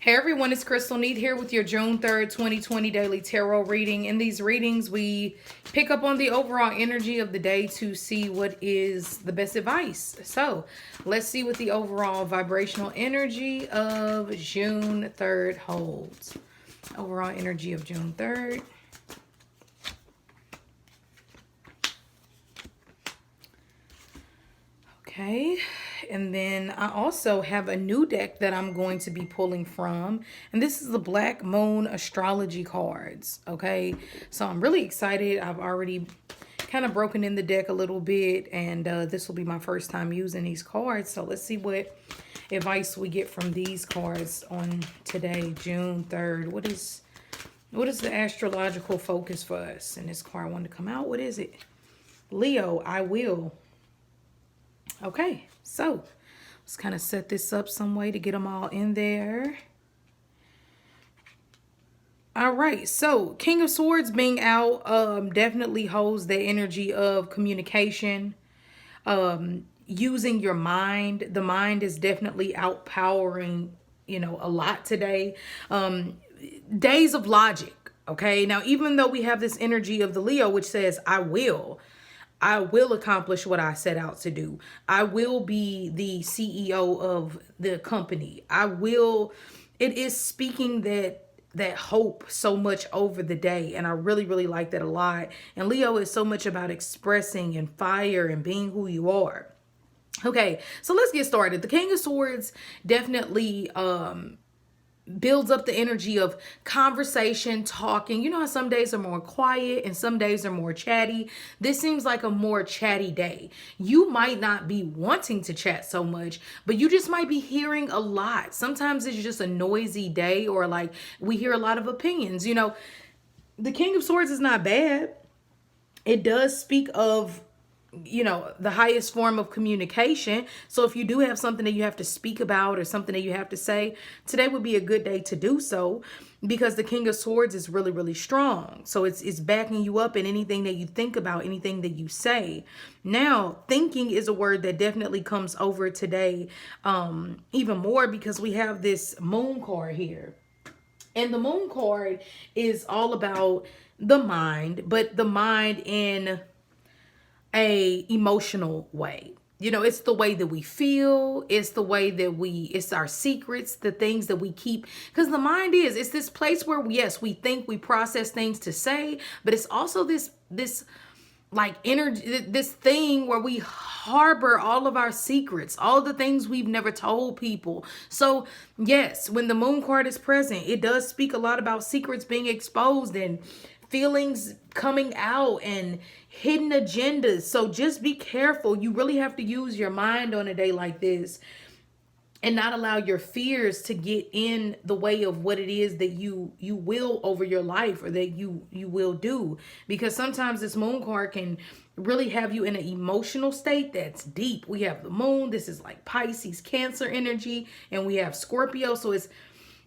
Hey everyone, it's Crystal Neat here with your June 3rd, 2020 daily tarot reading. In these readings, we pick up on the overall energy of the day to see what is the best advice. So let's see what the overall vibrational energy of June 3rd holds. Overall energy of June 3rd. Okay, and then I also have a new deck that I'm going to be pulling from, and this is the Black Moon Astrology cards. Okay, so I'm really excited. I've already kind of broken in the deck a little bit, and this will be my first time using these cards. So let's see what advice we get from these cards on today, June 3rd. What is the astrological focus for us? And this card wanted to come out. What is it? Leo, I will. Okay, so let's kind of set this up some way to get them all in there. All right, so King of Swords being out definitely holds the energy of communication, using your mind. The mind is definitely outpowering, a lot today. Days of logic, okay? Now, even though we have this energy of the Leo, which says, I will accomplish what I set out to do. I will be the CEO of the company. It is speaking that hope so much over the day. And I really, really like that a lot. And Leo is so much about expressing and fire and being who you are. Okay, so let's get started. The King of Swords definitely builds up the energy of conversation, talking. You know how some days are more quiet and some days are more chatty? This seems like a more chatty day. You might not be wanting to chat so much, but you just might be hearing a lot. Sometimes it's just a noisy day, or like we hear a lot of opinions. The King of Swords is not bad. It does speak of the highest form of communication. So if you do have something that you have to speak about or something that you have to say, today would be a good day to do so, because the King of Swords is really, really strong. So it's backing you up in anything that you think about, anything that you say. Now, thinking is a word that definitely comes over today, even more because we have this Moon card here. And the Moon card is all about the mind, but the mind in a emotional way. It's the way that we feel. It's the way that it's our secrets, the things that we keep. Because the mind it's this place where, yes, we think, we process things to say, but it's also this like energy, this thing where we harbor all of our secrets, all the things we've never told people. So yes, when the Moon card is present, it does speak a lot about secrets being exposed and feelings coming out and hidden agendas. So just be careful. You really have to use your mind on a day like this and not allow your fears to get in the way of what it is that you will over your life, or that you will do. Because sometimes this Moon card can really have you in an emotional state that's deep. We have the Moon. This is like Pisces, Cancer energy, and we have Scorpio. So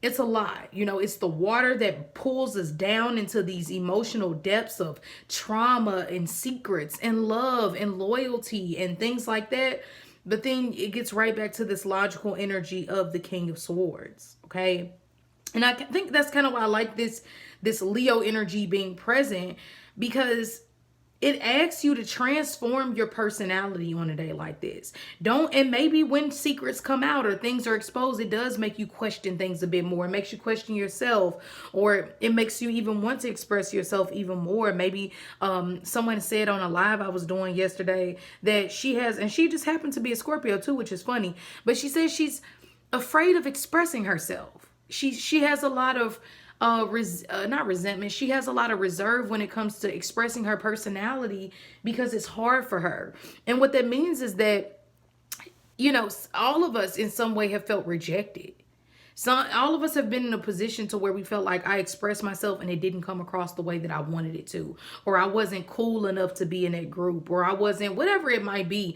it's a lot. It's the water that pulls us down into these emotional depths of trauma and secrets and love and loyalty and things like that. But then it gets right back to this logical energy of the King of Swords. Okay. And I think that's kind of why I like this Leo energy being present, because it asks you to transform your personality on a day like this. And maybe when secrets come out or things are exposed, it does make you question things a bit more. It makes you question yourself, or it makes you even want to express yourself even more. Maybe someone said on a live I was doing yesterday that she just happened to be a Scorpio too, which is funny, but she says she's afraid of expressing herself. She has a lot of not resentment. She has a lot of reserve when it comes to expressing her personality, because it's hard for her. And what that means is that, all of us in some way have felt rejected. All of us have been in a position to where we felt like I expressed myself and it didn't come across the way that I wanted it to, or I wasn't cool enough to be in that group, or I wasn't, whatever it might be.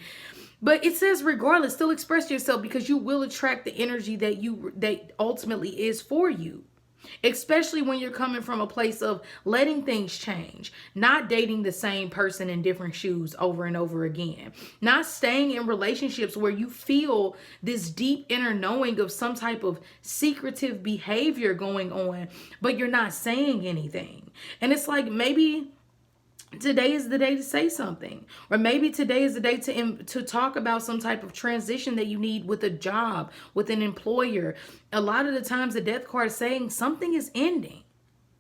But it says, regardless, still express yourself, because you will attract the energy that ultimately is for you. Especially when you're coming from a place of letting things change, not dating the same person in different shoes over and over again, not staying in relationships where you feel this deep inner knowing of some type of secretive behavior going on, but you're not saying anything. And it's like, maybe today is the day to say something, or maybe today is the day to talk about some type of transition that you need with a job, with an employer. A lot of the times the death card is saying something is ending.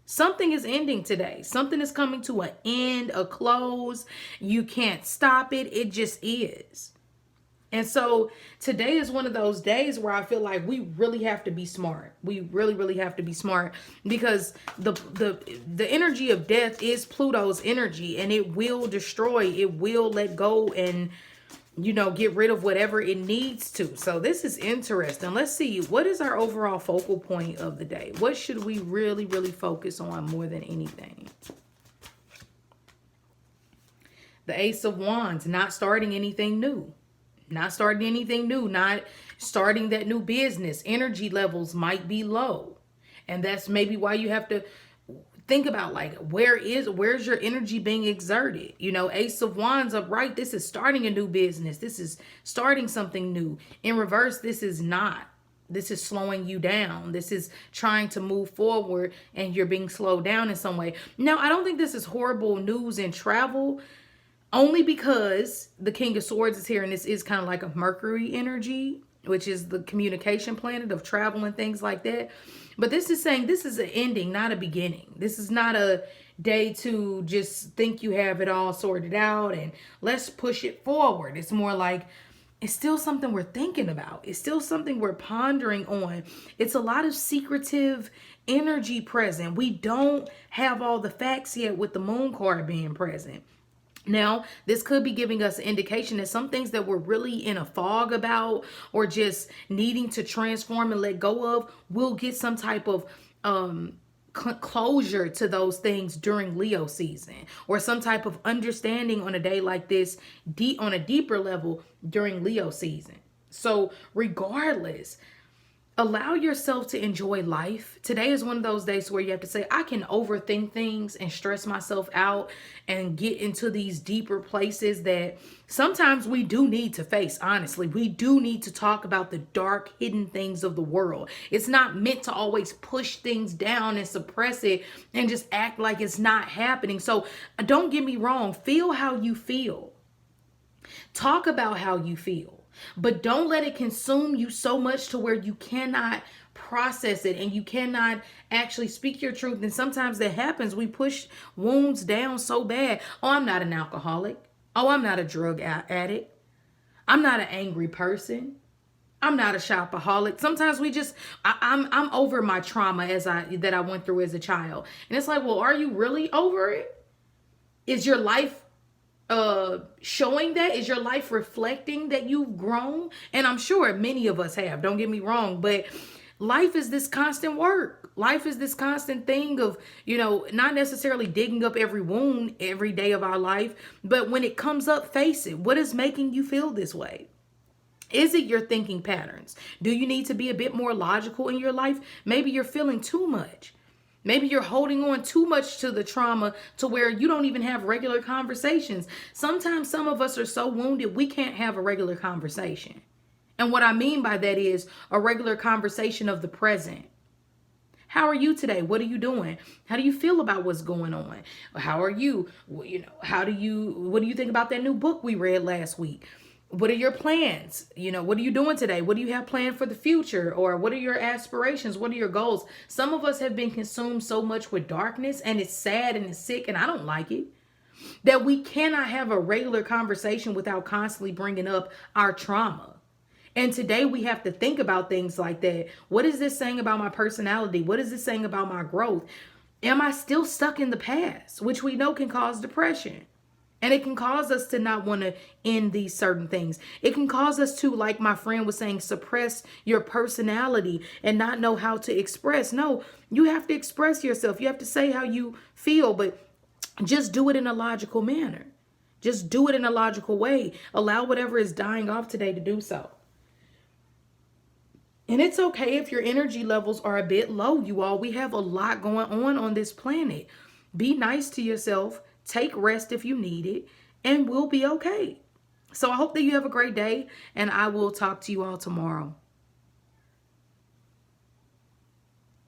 Something is ending today. Something is coming to an end, a close. You can't stop it. It just is. And so today is one of those days where I feel like we really have to be smart. We really, really have to be smart, because the energy of death is Pluto's energy, and it will destroy, it will let go and, get rid of whatever it needs to. So this is interesting. Let's see, what is our overall focal point of the day? What should we really, really focus on more than anything? The Ace of Wands, not starting anything new. Not starting anything new, not starting that new business. Energy levels might be low. And that's maybe why you have to think about, like, where's your energy being exerted? Ace of Wands upright, this is starting a new business. This is starting something new. In reverse, this is not. This is slowing you down. This is trying to move forward, and you're being slowed down in some way. Now, I don't think this is horrible news in travel, only because the King of Swords is here, and this is kind of like a Mercury energy, which is the communication planet of travel and things like that. But this is saying this is an ending, not a beginning. This is not a day to just think you have it all sorted out and let's push it forward. It's more like it's still something we're thinking about. It's still something we're pondering on. It's a lot of secretive energy present. We don't have all the facts yet with the Moon card being present. Now, this could be giving us an indication that some things that we're really in a fog about, or just needing to transform and let go of, will get some type of closure to those things during Leo season, or some type of understanding on a day like this, on a deeper level during Leo season. So regardless, allow yourself to enjoy life. Today is one of those days where you have to say, I can overthink things and stress myself out and get into these deeper places that sometimes we do need to face. Honestly, we do need to talk about the dark, hidden things of the world. It's not meant to always push things down and suppress it and just act like it's not happening. So don't get me wrong. Feel how you feel. Talk about how you feel. But don't let it consume you so much to where you cannot process it and you cannot actually speak your truth. And sometimes that happens. We push wounds down so bad. Oh, I'm not an alcoholic. Oh, I'm not a drug addict. I'm not an angry person. I'm not a shopaholic. Sometimes we just, I'm over my trauma that I went through as a child. And it's like, well, are you really over it? Is your life showing that? Is your life reflecting that you've grown? And I'm sure many of us have, don't get me wrong, but life is this constant work. Life is this constant thing of, not necessarily digging up every wound every day of our life, but when it comes up, face it. What is making you feel this way? Is it your thinking patterns? Do you need to be a bit more logical in your life? Maybe you're feeling too much. Maybe you're holding on too much to the trauma to where you don't even have regular conversations. Sometimes some of us are so wounded, we can't have a regular conversation. And what I mean by that is a regular conversation of the present. How are you today? What are you doing? How do you feel about what's going on? How are you? What do you think about that new book we read last week? What are your plans? What are you doing today? What do you have planned for the future? Or what are your aspirations? What are your goals? Some of us have been consumed so much with darkness, and it's sad and it's sick, and I don't like it, that we cannot have a regular conversation without constantly bringing up our trauma. And today we have to think about things like that. What is this saying about my personality? What is this saying about my growth? Am I still stuck in the past, which we know can cause depression? And it can cause us to not want to end these certain things. It can cause us to, like my friend was saying, suppress your personality and not know how to express. No, you have to express yourself. You have to say how you feel, but just do it in a logical manner. Just do it in a logical way. Allow whatever is dying off today to do so. And it's okay if your energy levels are a bit low, you all. We have a lot going on this planet. Be nice to yourself. Take rest if you need it, and we'll be okay. So I hope that you have a great day, and I will talk to you all tomorrow.